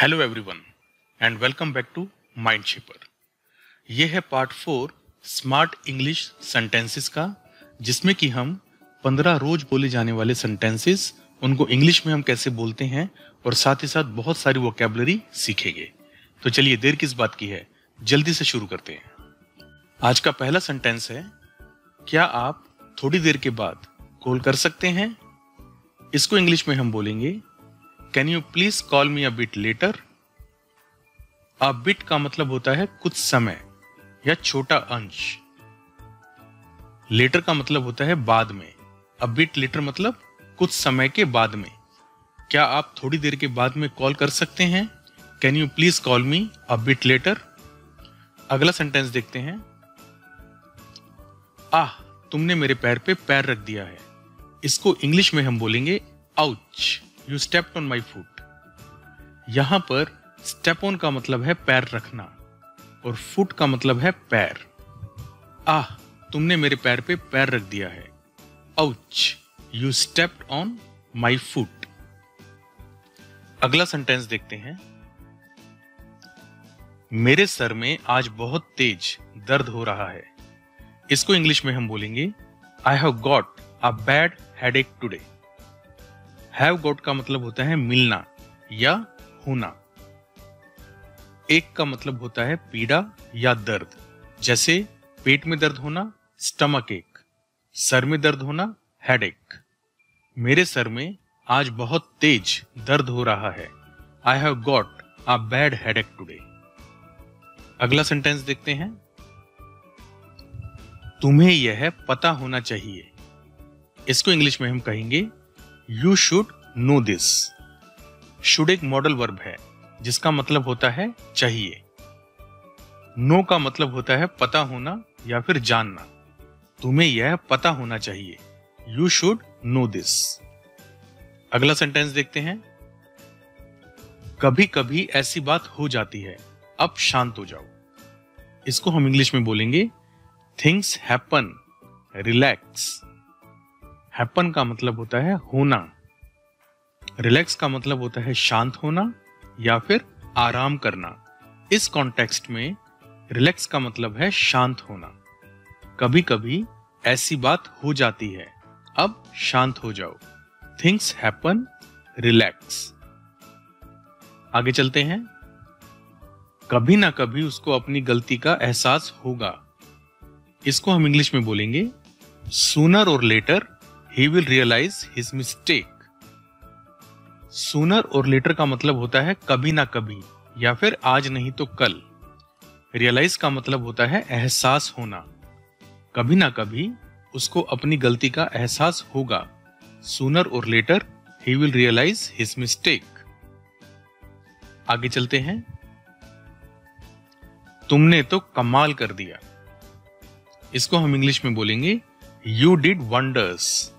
Hello everyone and welcome back to Mind Shaper. ये है part 4 smart English sentences का, जिसमें कि हम 15 रोज बोले जाने वाले सेंटेंसेस उनको इंग्लिश में हम कैसे बोलते हैं और साथ ही साथ बहुत सारी वोकैबुलरी सीखेंगे। तो चलिए देर किस बात की है, जल्दी से शुरू करते हैं। आज का पहला सेंटेंस है, क्या आप थोड़ी देर के बाद कॉल कर सकते हैं? इसको इंग्लिश में हम बोलेंगे, can you please call me a bit letter. A bit का मतलब होता है कुछ समय या छोटा अंश। लेटर का मतलब होता है बाद में। अ बिट लेटर मतलब कुछ समय के बाद में। क्या आप थोड़ी देर के बाद में कॉल कर सकते हैं? Can you please call me a bit letter. अगला सेंटेंस देखते हैं, आह तुमने मेरे पैर पे पैर रख दिया है। इसको इंग्लिश में हम बोलेंगे, ouch you stepped on my foot. यहां पर स्टेप ऑन का मतलब है पैर रखना और फुट का मतलब है पैर। आह तुमने मेरे पैर पे पैर रख दिया है। Ouch you stepped on my foot. अगला सेंटेंस देखते हैं, मेरे सर में आज बहुत तेज दर्द हो रहा है। इसको इंग्लिश में हम बोलेंगे, I have got a bad headache today. Have got का मतलब होता है मिलना या होना। एक का मतलब होता है पीड़ा या दर्द, जैसे पेट में दर्द होना स्टमक एक, सर में दर्द होना हेडेक। मेरे सर में आज बहुत तेज दर्द हो रहा है। I have got a bad headache today. अगला सेंटेंस देखते हैं, तुम्हें यह पता होना चाहिए। इसको इंग्लिश में हम कहेंगे, you should know this. Should एक मॉडल वर्ब है जिसका मतलब होता है चाहिए। नो का मतलब होता है पता होना या फिर जानना। तुम्हें यह पता होना चाहिए, यू शुड नो दिस। अगला सेंटेंस देखते हैं, कभी कभी ऐसी बात हो जाती है, अब शांत हो जाओ। इसको हम इंग्लिश में बोलेंगे, थिंग्स हैपन, रिलैक्स। हैपन का मतलब होता है होना, रिलैक्स का मतलब होता है शांत होना या फिर आराम करना। इस कॉन्टेक्स्ट में रिलैक्स का मतलब है शांत होना। कभी कभी ऐसी बात हो जाती है, अब शांत हो जाओ। Things happen, relax. आगे चलते हैं, कभी ना कभी उसको अपनी गलती का एहसास होगा। इसको हम इंग्लिश में बोलेंगे, सूनर और later he will realize his mistake. Sooner और लेटर का मतलब होता है कभी ना कभी या फिर आज नहीं तो कल। रियलाइज का मतलब होता है एहसास होना। कभी ना कभी उसको अपनी गलती का एहसास होगा। सूनर और later he will realize his mistake. आगे चलते हैं, तुमने तो कमाल कर दिया। इसको हम इंग्लिश में बोलेंगे, यू डिड वंडर्स।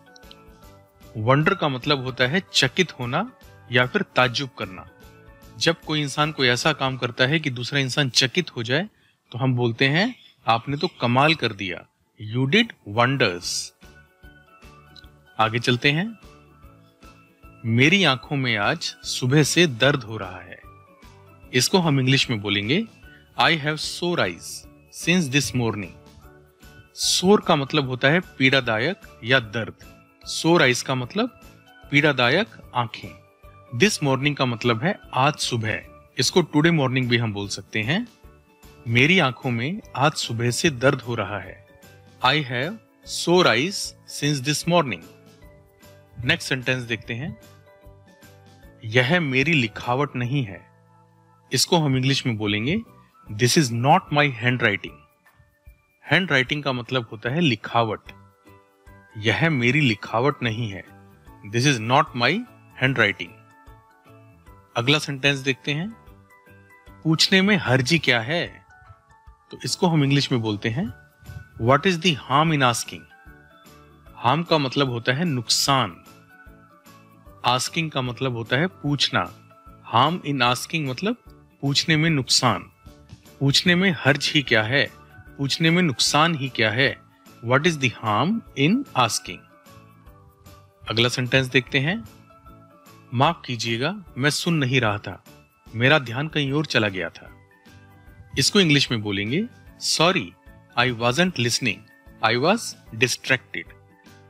वंडर का मतलब होता है चकित होना या फिर ताज्जुब करना। जब कोई इंसान कोई ऐसा काम करता है कि दूसरा इंसान चकित हो जाए तो हम बोलते हैं, आपने तो कमाल कर दिया, यू डिड वंडर्स। आगे चलते हैं, मेरी आंखों में आज सुबह से दर्द हो रहा है। इसको हम इंग्लिश में बोलेंगे, आई हैव सोर आइज सिंस दिस मॉर्निंग। सोर का मतलब होता है पीड़ादायक या दर्द। सोर आइज का मतलब पीड़ादायक आंखें। दिस मॉर्निंग का मतलब है आज सुबह। इसको टुडे मॉर्निंग भी हम बोल सकते हैं। मेरी आंखों में आज सुबह से दर्द हो रहा है। आई हैव सोर eyes since this morning. Next sentence देखते हैं, यह मेरी लिखावट नहीं है। इसको हम इंग्लिश में बोलेंगे, this is not my hand writing. Hand writing का मतलब होता है लिखावट। यह मेरी लिखावट नहीं है, this is not my hand writing. अगला सेंटेंस देखते हैं, पूछने में हर्जी क्या है। तो इसको हम इंग्लिश में बोलते हैं, what is the harm in asking. Harm का मतलब होता है नुकसान। आस्किंग का मतलब होता है पूछना। हार्म इन आस्किंग मतलब पूछने में नुकसान। पूछने में हर्ज ही क्या है, पूछने में नुकसान ही क्या है। What is the harm in asking. अगला सेंटेंस देखते हैं, माफ कीजिएगा मैं सुन नहीं रहा था। मेरा ध्यान कहीं और चला गया था। इसको इंग्लिश में बोलेंगे sorry, I wasn't listening, I was distracted.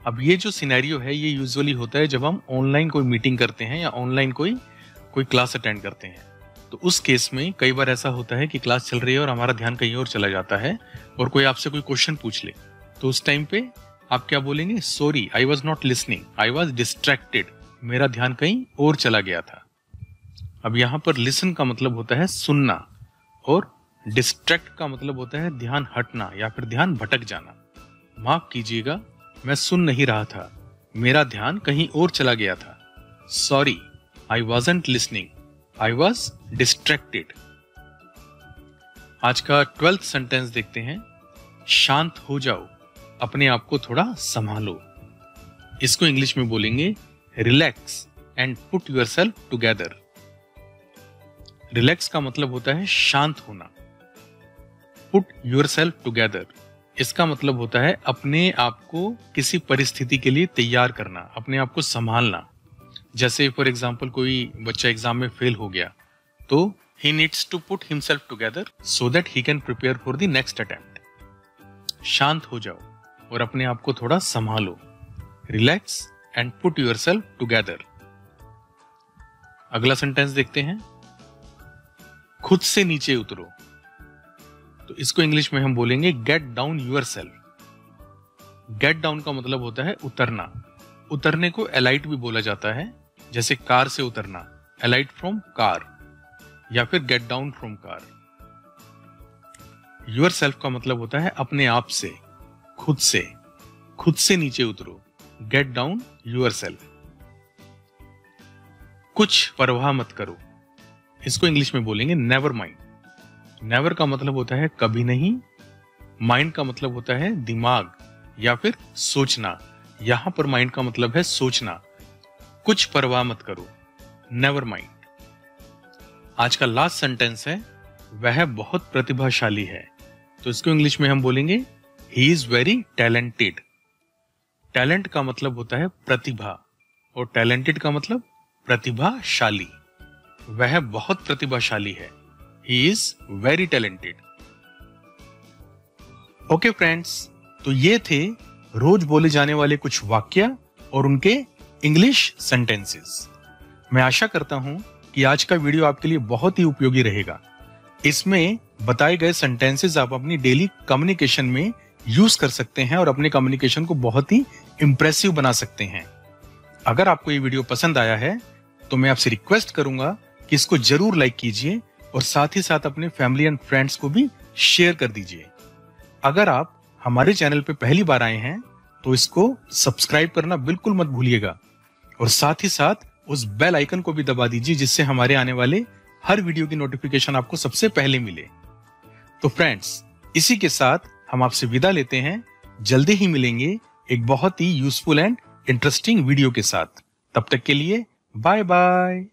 अब ये जो सिनेरियो है ये यूजुअली होता है जब हम ऑनलाइन कोई मीटिंग करते हैं या ऑनलाइन कोई क्लास अटेंड करते हैं। तो उस केस में कई बार ऐसा होता है कि क्लास चल रही है और हमारा ध्यान कहीं और चला जाता है और कोई आपसे कोई क्वेश्चन पूछ ले, तो उस टाइम पे आप क्या बोलेंगे? Sorry, I was not listening, I was distracted, मेरा ध्यान कहीं और चला गया था। अब यहाँ पर लिसन का मतलब होता है सुनना और डिस्ट्रैक्ट का मतलब होता है ध्यान हटना या फिर ध्यान भटक जाना। माफ कीजिएगा, मैं सुन नहीं रहा था, मेरा ध्यान कहीं और चला गया था। Sorry, I wasn't listening, I was distracted. आज का 12th सेंटेंस देखते हैं। शांत हो जाओ, अपने आप को थोड़ा संभालो। इसको इंग्लिश में बोलेंगे relax and put yourself together. Relax का मतलब होता है शांत होना। पुट योरसेल्फ टुगेदर, इसका मतलब होता है अपने आप को किसी परिस्थिति के लिए तैयार करना, अपने आप को संभालना। जैसे फॉर एग्जाम्पल कोई बच्चा एग्जाम में फेल हो गया तो he needs to put himself together so that he can prepare for the next attempt. शांत हो जाओ और अपने आप को थोड़ा संभालो। Relax and put yourself together. अगला सेंटेंस देखते हैं। खुद से नीचे उतरो। तो इसको इंग्लिश में हम बोलेंगे get down yourself. Get down का मतलब होता है उतरना। उतरने को एलाइट भी बोला जाता है, जैसे कार से उतरना, एलाइट फ्रॉम कार, या फिर get down from car. Yourself का मतलब होता है अपने आप से, खुद से नीचे उतरो। Get down yourself. कुछ परवाह मत करो। इसको इंग्लिश में बोलेंगे नेवर माइंड। नेवर का मतलब होता है कभी नहीं, माइंड का मतलब होता है दिमाग या फिर सोचना। यहां पर माइंड का मतलब है सोचना। कुछ परवाह मत करो, नेवर माइंड। आज का लास्ट सेंटेंस है, वह बहुत प्रतिभाशाली है। तो इसको इंग्लिश में हम बोलेंगे he is very talented. Talent का मतलब होता है प्रतिभा और टैलेंटेड का मतलब प्रतिभाशाली। वह बहुत प्रतिभाशाली है, he is very talented। Okay friends, तो ये थे रोज बोले जाने वाले कुछ वाक्य और उनके इंग्लिश सेंटेंसेस। मैं आशा करता हूं कि आज का वीडियो आपके लिए बहुत ही उपयोगी रहेगा। इसमें बताए गए सेंटेंसेस आप अपनी डेली कम्युनिकेशन में यूज कर सकते हैं और अपने कम्युनिकेशन को बहुत ही इंप्रेसिव बना सकते हैं। अगर आपको ये वीडियो पसंद आया है तो मैं आपसे रिक्वेस्ट करूंगा कि इसको जरूर लाइक कीजिए और साथ ही साथ अपने फैमिली एंड फ्रेंड्स को भी शेयर कर दीजिए। अगर आप हमारे चैनल पे पहली बार आए हैं तो इसको सब्सक्राइब करना बिल्कुल मत भूलिएगा और साथ ही साथ उस बेल आइकन को भी दबा दीजिए जिससे हमारे आने वाले हर वीडियो की नोटिफिकेशन आपको सबसे पहले मिले। तो फ्रेंड्स, इसी के साथ हम आपसे विदा लेते हैं। जल्दी ही मिलेंगे एक बहुत ही यूजफुल एंड इंटरेस्टिंग वीडियो के साथ। तब तक के लिए बाय बाय।